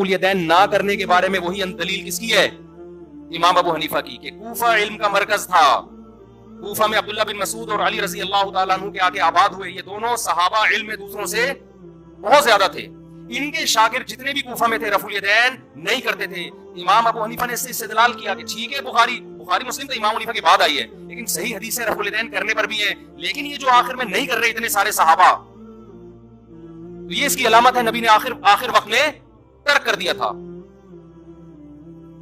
الیدین نہ کرنے کے بارے میں وہی دلیل کس کی ہے؟ امام ابو حنیفہ کی، کہ کوفہ علم کا مرکز تھا، کوفہ میں عبداللہ بن مسعود اور علی رضی اللہ تعالیٰ عنہ کے آگے آباد ہوئے، یہ دونوں صحابہ علم میں دوسروں سے بہت زیادہ تھے، ان کے شاگرد جتنے بھی کوفہ میں تھے رفع الیدین نہیں کرتے تھے۔ امام ابو حنیفہ نے اس سے استدلال کیا کہ ٹھیک ہے بخاری مسلم تو امام حنیفہ کے بعد آئی ہے، لیکن صحیح حدیثیں رفع الیدین کرنے پر بھی ہیں، لیکن یہ جو آخر میں نہیں کر رہے اتنے سارے صحابہ، تو یہ اس کی علامت ہے نبی نے آخر وقت میں ترک کر دیا تھا۔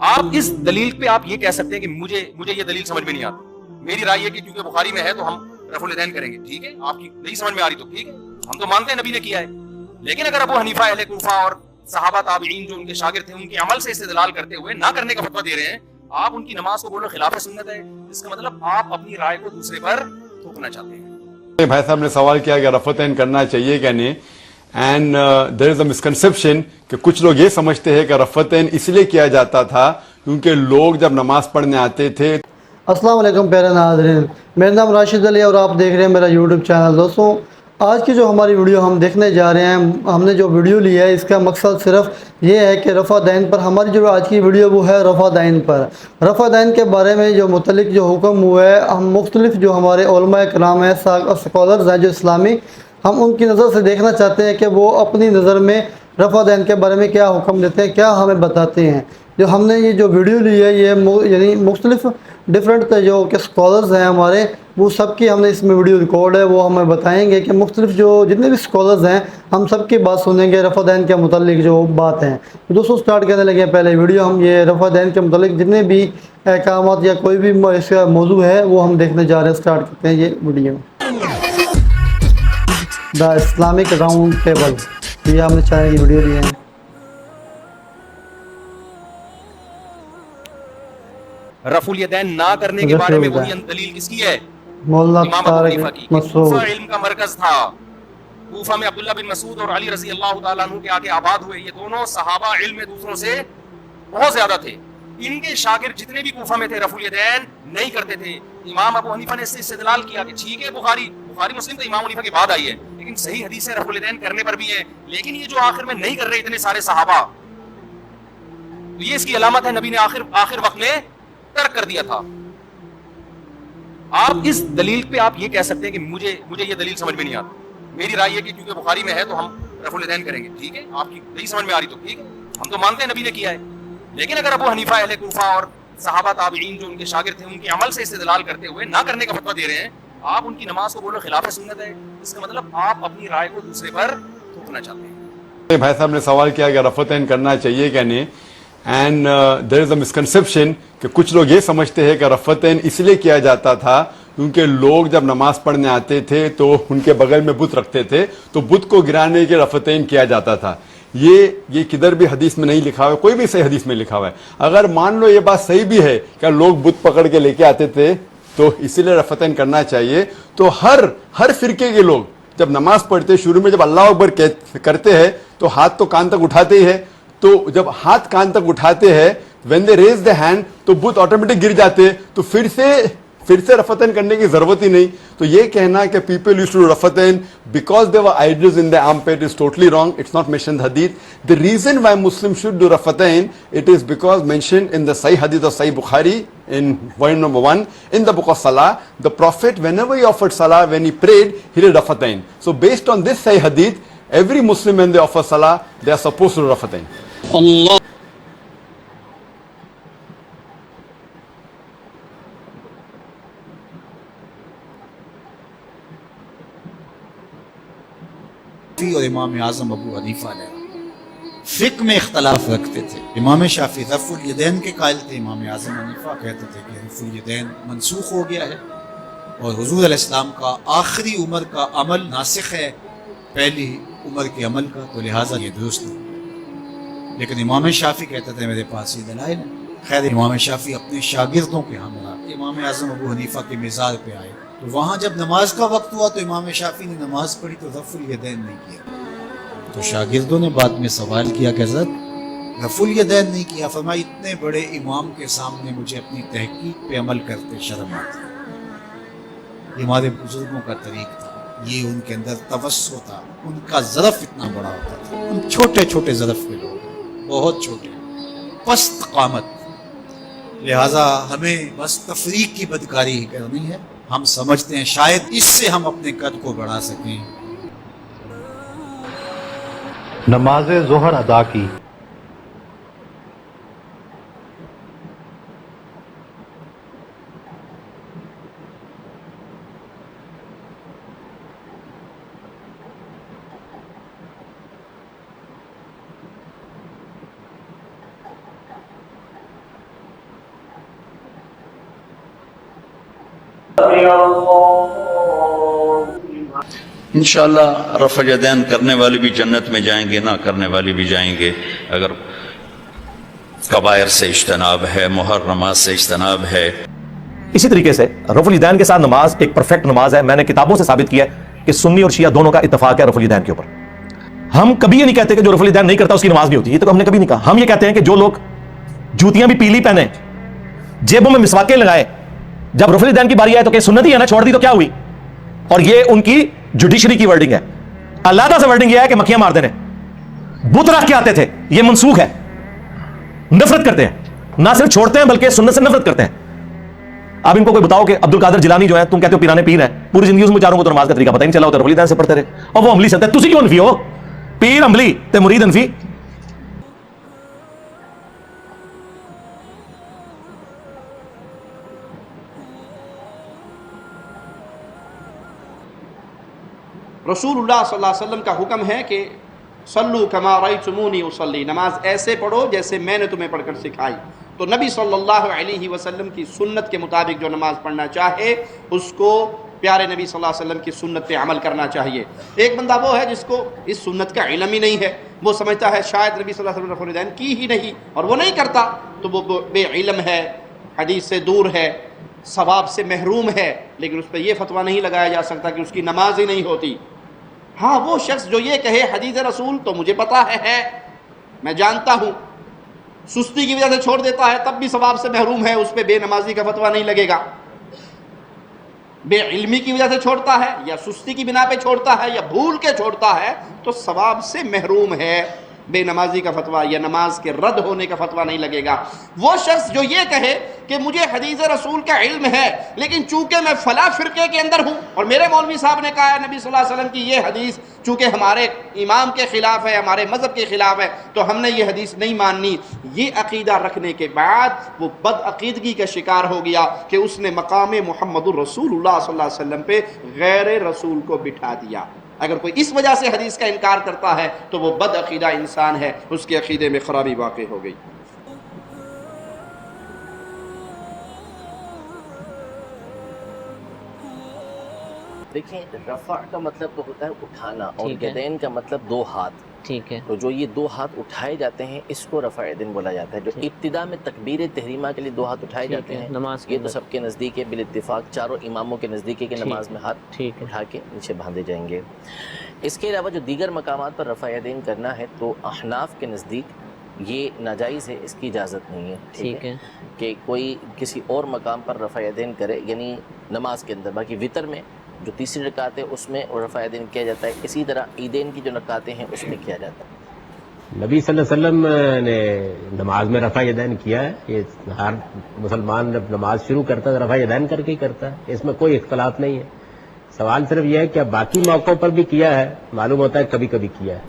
آپ اس دلیل پہ آپ یہ کہہ سکتے ہیں کہ مجھے یہ دلیل سمجھ میں نہیں آتی، میری رائے یہ کہ کیونکہ بخاری میں ہے تو ہم رفع الیدین کریں گے، ٹھیک ہے، آپ کی نہیں سمجھ میں آ رہی تو ٹھیک ہے، ہم تو مانتے ہیں نبی نے کیا ہے، لیکن اگر ابو حنیفہ اہل کوفہ اور صحابہ تابعین جو ان کے شاگرد تھے ان کے عمل سے استدلال کرتے ہوئے نہ کرنے کا فتویٰ دے رہے ہیں، آپ ان کی نماز کو بولو خلاف سنت ہے، اس کا مطلب آپ اپنی رائے کو دوسرے پر تھوپنا چاہتے ہیں۔ بھائی صاحب نے سوال کیا کہ رفعتین کرنا چاہیے کہ نہیں، and there is a misconception کہ کچھ لوگ یہ سمجھتے ہیں کہ رفعتین اس لیے کیا جاتا تھا کیونکہ لوگ جب نماز پڑھنے آتے تھے۔ السلام علیکم پیارے ناظرین، میرا نام راشد علی اور آپ دیکھ رہے ہیں میرا یوٹیوب چینل۔ دوستوں، آج کی جو ہماری ویڈیو ہم دیکھنے جا رہے ہیں، ہم نے جو ویڈیو لی ہے اس کا مقصد صرف یہ ہے کہ رفع دین پر ہماری جو آج کی ویڈیو وہ ہے رفع دین پر۔ رفع دین کے بارے میں جو متعلق جو حکم ہوا ہے، ہم مختلف جو ہمارے علماء کرام ہیں، اسکالرز ہیں جو اسلامی، ہم ان کی نظر سے دیکھنا چاہتے ہیں کہ وہ اپنی نظر میں رفع دین کے بارے میں کیا حکم دیتے ہیں، کیا ہمیں بتاتے ہیں۔ جو ہم نے یہ جو ویڈیو لی ہے یہ یعنی مختلف ڈفرینٹ جو کہ اسکالرز ہیں ہمارے، وہ سب کی ہم نے اس میں ویڈیو ریکارڈ ہے، وہ ہمیں بتائیں گے کہ مختلف جو جتنے بھی اسکالرز ہیں ہم سب کی بات سنیں گے رفع دین کے متعلق جو بات ہیں۔ دوستوں سٹارٹ کرنے لگے پہلے ویڈیو، ہم یہ رفع دین کے متعلق جتنے بھی احکامات یا کوئی بھی اس کا موضوع ہے وہ ہم دیکھنے جا رہے ہیں۔ سٹارٹ کرتے ہیں یہ video. The Islamic round table, یہ ہم نے چینل کی ویڈیو لی ہے۔ رفع الیدین نہ کرنے کے بارے میں وہی دلیل کس کی ہے؟ مولانا امام ابو حنیفہ کی، کہ مسعود کوفہ علم کا مرکز تھا، کوفہ میں عبداللہ بن مسعود اور علی رضی اللہ تعالیٰ عنہ کے آگے آباد ہوئے، یہ دونوں صحابہ علم میں دوسروں سے بہت زیادہ تھے، ان کے شاگرد جتنے بھی کوفہ میں تھے رفع الیدین نہیں کرتے تھے۔ امام ابو حنیفہ نے اس سے استدلال کیا کہ ٹھیک ہے بخاری مسلم تو امام حنیفہ کے بعد آئی ہے، لیکن صحیح حدیثیں رفع الیدین کرنے پر بھی ہیں، لیکن یہ جو آخر میں نہیں کر رہے اتنے سارے صحابہ، تو یہ اس کی علامت ہے نبی نے آخر وقت میں ترک کر دیا تھا۔ آپ اس دلیل پہ آپ یہ کہہ سکتے ہیں کہ مجھے یہ دلیل سمجھ میں نہیں آتی، میری رائے یہ کہ کیونکہ بخاری میں ہے تو ہم رفع الیدین کریں گے، ٹھیک ہے، آپ کی نہیں سمجھ میں آ رہی تو ٹھیک ہے، ہم تو مانتے ہیں نبی نے کیا ہے، لیکن اگر ابو حنیفہ اہل کوفہ اور صحابہ تابعین جو ان کے شاگرد تھے ان کے عمل سے استدلال کرتے ہوئے نہ کرنے کا فتویٰ دے رہے ہیں، آپ ان کی نماز کو بولو خلاف سنت ہے، اس کا مطلب آپ اپنی رائے کو دوسرے پر تھوپنا چاہتے ہیں۔ بھائی صاحب نے سوال کیا کہ رفعتین کرنا چاہیے کہ نہیں، and there is a misconception کہ کچھ لوگ یہ سمجھتے ہیں کہ رفعتین اس لیے کیا جاتا تھا کیونکہ لوگ جب نماز پڑھنے آتے تھے تو ان کے بغل میں بت رکھتے تھے، تو بت کو گرانے کے رفعتین کیا جاتا تھا۔ یہ کدھر بھی حدیث میں نہیں لکھا ہوا ہے، کوئی بھی صحیح حدیث میں لکھا ہوا ہے۔ اگر مان لو یہ بات صحیح بھی ہے کہ لوگ بت پکڑ کے لے کے آتے تھے تو اسی لیے رفعتین کرنا چاہیے، تو ہر فرقے کے لوگ جب نماز پڑھتے شروع میں جب اللہ اکبر کرتے ہیں تو ہاتھ تو کان تک اٹھاتے ہی ہے، تو جب ہاتھ کان تک اٹھاتے ہیں when they raise the hand تو بت آٹومیٹک گر جاتے، تو پھر سے رفعتین کرنے کی ضرورت ہی نہیں۔ تو یہ کہنا کہ people used to do رفعتین because they were idols in the armpit is totally wrong. It's not mentioned hadith. The reason why Muslims should do رفعتین, it is because mentioned in the Sahih hadith of Sahih Bukhari in volume number 1 in the book of Salah. The Prophet whenever he offered Salah, when he prayed, he did رفعتین. So based on this Sahih hadith, every Muslim when they offer Salah, they are supposed to do رفعتین. اللہ اور امام اعظم ابو حنیفہ نے فقہ میں اختلاف رکھتے تھے۔ امام شافعی رفع الیدین کے قائل تھے، امام اعظم حنیفہ کہتے تھے کہ رفع الیدین منسوخ ہو گیا ہے اور حضور علیہ السلام کا آخری عمر کا عمل ناسخ ہے پہلی عمر کے عمل کا، تو لہٰذا یہ درست نہیں۔ لیکن امام شافعی کہتے تھے میرے پاس یہ دلائل ہے۔ خیر، امام شافعی اپنے شاگردوں کے ہمراہ امام اعظم ابو حنیفہ کے مزار پہ آئے، تو وہاں جب نماز کا وقت ہوا تو امام شافعی نے نماز پڑھی تو رفع الیدین نہیں کیا، تو شاگردوں نے بعد میں سوال کیا کہ حضرت رفع الیدین نہیں کیا، فرمایا اتنے بڑے امام کے سامنے مجھے اپنی تحقیق پہ عمل کرتے شرم آتی۔ یہ ہمارے بزرگوں کا طریق تھا، یہ ان کے اندر توسع تھا، ان کا ظرف اتنا بڑا ہوتا تھا، ہم چھوٹے چھوٹے ظرف کے لوگ، بہت چھوٹے پست قامت. لہٰذا ہمیں بس تفریق کی بدکاری ہی کرنی ہے. ہم سمجھتے ہیں شاید اس سے ہم اپنے قد کو بڑھا سکیں. نماز ظہر ادا کی. انشاءاللہ رفع یدین کرنے والے بھی جنت میں جائیں گے، نہ کرنے والے بھی جائیں گے، اگر کبائر سے اجتناب ہے، محرمات سے اجتناب ہے. اسی طریقے سے رفع الیدین کے ساتھ نماز ایک پرفیکٹ نماز ہے. میں نے کتابوں سے ثابت کیا ہے کہ سنی اور شیعہ دونوں کا اتفاق ہے رفع الیدین کے اوپر. ہم کبھی یہ نہیں کہتے کہ جو رفع الیدین نہیں کرتا اس کی نماز نہیں ہوتی، یہ تو ہم نے کبھی نہیں کہا. ہم یہ کہتے ہیں کہ جو لوگ جوتیاں بھی پیلی پہنے، جیبوں میں مسواکیں لگائے، جب رفع الیدین کی باری آئے تو کہ سنت ہی ہے نا، چھوڑ دی تو کیا ہوئی. اور یہ ان کی جوڈیشری کی ورڈنگ ہے. علیحدہ سے ورڈنگ یہ ہے کہ مکھیاں مار دینے، بت رکھ کے آتے تھے، یہ منسوخ ہے. نفرت کرتے ہیں، نہ صرف چھوڑتے ہیں بلکہ سنت سے نفرت کرتے ہیں. اب ان کو کوئی بتاؤ کہ عبد القادر جیلانی جو ہے، تم کہتے ہو پیرانے پیر ہیں، پوری زندگی اس بیچاروں کو تو نماز کا طریقہ پتہ نہیں چلا ہوتا، رفع الیدین سے پڑھتے رہے اور وہ عملی سے ہے. تسی کیوں انفی ہو؟ پیر عملی تے مرید انفی. رسول اللہ صلی اللہ علیہ وسلم کا حکم ہے کہ صلو کما رأیتمونی اصلی، نماز ایسے پڑھو جیسے میں نے تمہیں پڑھ کر سکھائی. تو نبی صلی اللہ علیہ وسلم کی سنت کے مطابق جو نماز پڑھنا چاہے اس کو پیارے نبی صلی اللہ علیہ وسلم کی سنت پہ عمل کرنا چاہیے. ایک بندہ وہ ہے جس کو اس سنت کا علم ہی نہیں ہے، وہ سمجھتا ہے شاید نبی صلی اللہ علیہ وسلم رفع الیدین کی ہی نہیں اور وہ نہیں کرتا، تو وہ بے علم ہے، حدیث سے دور ہے، ثواب سے محروم ہے. لیکن اس پہ یہ فتویٰ نہیں لگایا جا سکتا کہ اس کی نماز ہی نہیں ہوتی. ہاں وہ شخص جو یہ کہے حدیث رسول تو مجھے پتا ہے، میں جانتا ہوں، سستی کی وجہ سے چھوڑ دیتا ہے تب بھی ثواب سے محروم ہے، اس پہ بے نمازی کا فتویٰ نہیں لگے گا. بے علمی کی وجہ سے چھوڑتا ہے یا سستی کی بنا پہ چھوڑتا ہے یا بھول کے چھوڑتا ہے تو ثواب سے محروم ہے. بے نمازی کا فتویٰ یا نماز کے رد ہونے کا فتویٰ نہیں لگے گا. وہ شخص جو یہ کہے کہ مجھے حدیث رسول کا علم ہے لیکن چونکہ میں فلاں فرقے کے اندر ہوں اور میرے مولوی صاحب نے کہا ہے نبی صلی اللہ علیہ وسلم کی یہ حدیث چونکہ ہمارے امام کے خلاف ہے، ہمارے مذہب کے خلاف ہے، تو ہم نے یہ حدیث نہیں ماننی. یہ عقیدہ رکھنے کے بعد وہ بد عقیدگی کا شکار ہو گیا کہ اس نے مقام محمد الرسول اللہ صلی اللہ علیہ وسلم پہ غیر رسول کو بٹھا دیا. اگر کوئی اس وجہ سے حدیث کا انکار کرتا ہے تو وہ بد عقیدہ انسان ہے، اس کے عقیدے میں خرابی واقع ہو گئی. دیکھیں رفع کا مطلب تو ہوتا ہے اٹھانا اور یدین کا مطلب دو ہاتھ. ٹھیک ہے، تو جو یہ دو ہاتھ اٹھائے جاتے ہیں اس کو رفع یدین بولا جاتا ہے. جو ابتدا میں تکبیر تحریمہ کے لیے دو ہاتھ اٹھائے جاتے ہیں نماز، یہ تو سب کے نزدیک ہے بالاتفاق، چاروں اماموں کے نزدیک ہے کہ نماز میں ہاتھ اٹھا کے نیچے باندھے جائیں گے. اس کے علاوہ جو دیگر مقامات پر رفع یدین کرنا ہے تو احناف کے نزدیک یہ ناجائز ہے، اس کی اجازت نہیں ہے. ٹھیک ہے کہ کوئی کسی اور مقام پر رفع یدین کرے، یعنی نماز کے اندر. باقی وطر میں جو تیسری رکعت ہے اس میں رفع یدین کیا جاتا ہے. اسی طرح عیدین کی جو رکعتیں ہیں اس میں کیا جاتا ہے. نبی صلی اللہ علیہ وسلم نے نماز میں رفع یدین کیا ہے. یہ ہر مسلمان جب نماز شروع کرتا ہے رفع یدین کر کے ہی کرتا ہے، اس میں کوئی اختلاف نہیں ہے. سوال صرف یہ ہے کہ باقی موقعوں پر بھی کیا ہے، معلوم ہوتا ہے کبھی کبھی کیا ہے،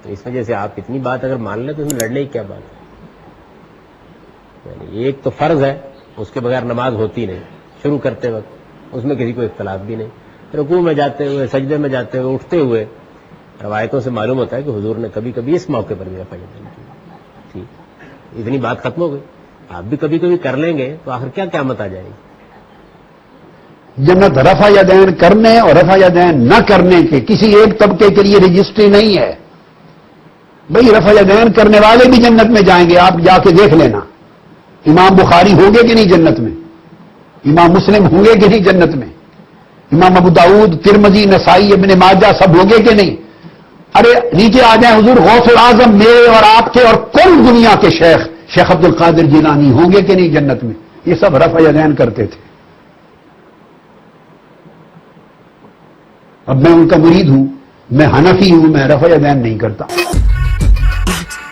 تو اس وجہ سے آپ اتنی بات اگر مان لیں تو اس میں لڑنے کی کیا بات ہے. یعنی ایک تو فرض ہے، اس کے بغیر نماز ہوتی نہیں شروع کرتے وقت، اس میں کسی کو اختلاف بھی نہیں. رکوع میں جاتے ہوئے، سجدے میں جاتے ہوئے، اٹھتے ہوئے، روایتوں سے معلوم ہوتا ہے کہ حضور نے کبھی کبھی اس موقع پر بھی رفع یدین کی. ٹھیک، اتنی بات ختم ہو گئی. آپ بھی کبھی کبھی کر لیں گے تو آخر کیا قیامت آ جائے گی. جنت رفع یدین کرنے اور رفع یدین نہ کرنے کے کسی ایک طبقے کے لیے رجسٹری نہیں ہے. بھئی رفع یدین کرنے والے بھی جنت میں جائیں گے، آپ جا کے دیکھ لینا. امام بخاری ہوں گے کہ نہیں جنت میں؟ امام مسلم ہوں گے کہ نہیں جنت میں؟ امام ابو داؤد، ترمذی، نسائی، ابن ماجہ سب ہوں گے کہ نہیں؟ ارے نیچے آ جائیں، حضور غوث العظم میرے اور آپ کے اور کل دنیا کے شیخ عبد القادر جیلانی ہوں گے کہ نہیں جنت میں؟ یہ سب رفع یدین کرتے تھے. اب میں ان کا مرید ہوں، میں حنفی ہوں، میں رفع یدین نہیں کرتا.